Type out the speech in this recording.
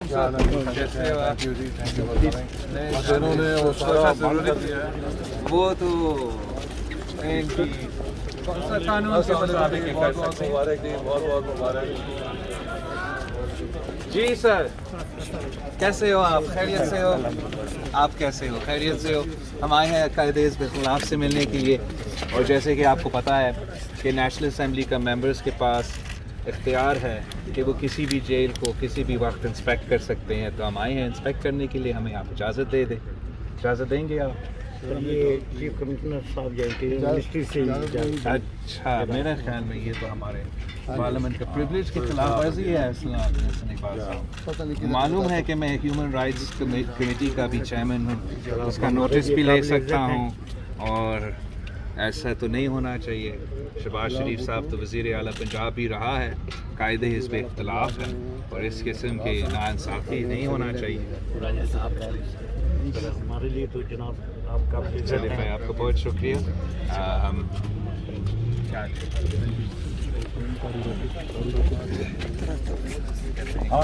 سر کیسے ہو آپ؟ انہوں نے وہ سارا بند کر دیا ہے. وہ تو ان کی قانون کے مطابق ہی کر سکتے ہیں. مبارک جی، بہت بہت مبارک. جی سر کیسے ہو آپ؟ خیریت سے ہو؟ آپ کیسے ہو؟ خیریت سے ہو؟ ہم آئے ہیں قائد حزب اختلاف سے ملنے کے لیے، اور جیسے کہ آپ کو پتہ ہے کہ نیشنل اسمبلی کا ممبرز کے پاس اختیار ہے کہ وہ کسی بھی جیل کو کسی بھی وقت انسپیکٹ کر سکتے ہیں. تو ہم آئے ہیں انسپیکٹ کرنے کے لیے، ہمیں آپ اجازت دے دیں. اجازت دیں گے آپ؟ یہ چیف کمشنر صاحب جو انٹیریئر منسٹری سے اچھا، میرے خیال میں یہ تو ہمارے پارلیمنٹ کا پریولیج کی خلاف ورزی ہے. معلوم ہے کہ میں ہیومن رائٹس کمیٹی کا بھی چیئرمین ہوں، اس کا نوٹس بھی لے سکتا ہوں، اور ایسا تو نہیں ہونا چاہیے. شہباز شریف صاحب تو وزیر اعلیٰ پنجاب بھی رہا ہے، قائد حزب اختلاف ہے، اور اس قسم کی ناانصافی نہیں ہونا چاہیے. ہمارے لیے تو جناب آپ کا چلے بھائی، آپ کا بہت شکریہ. ہم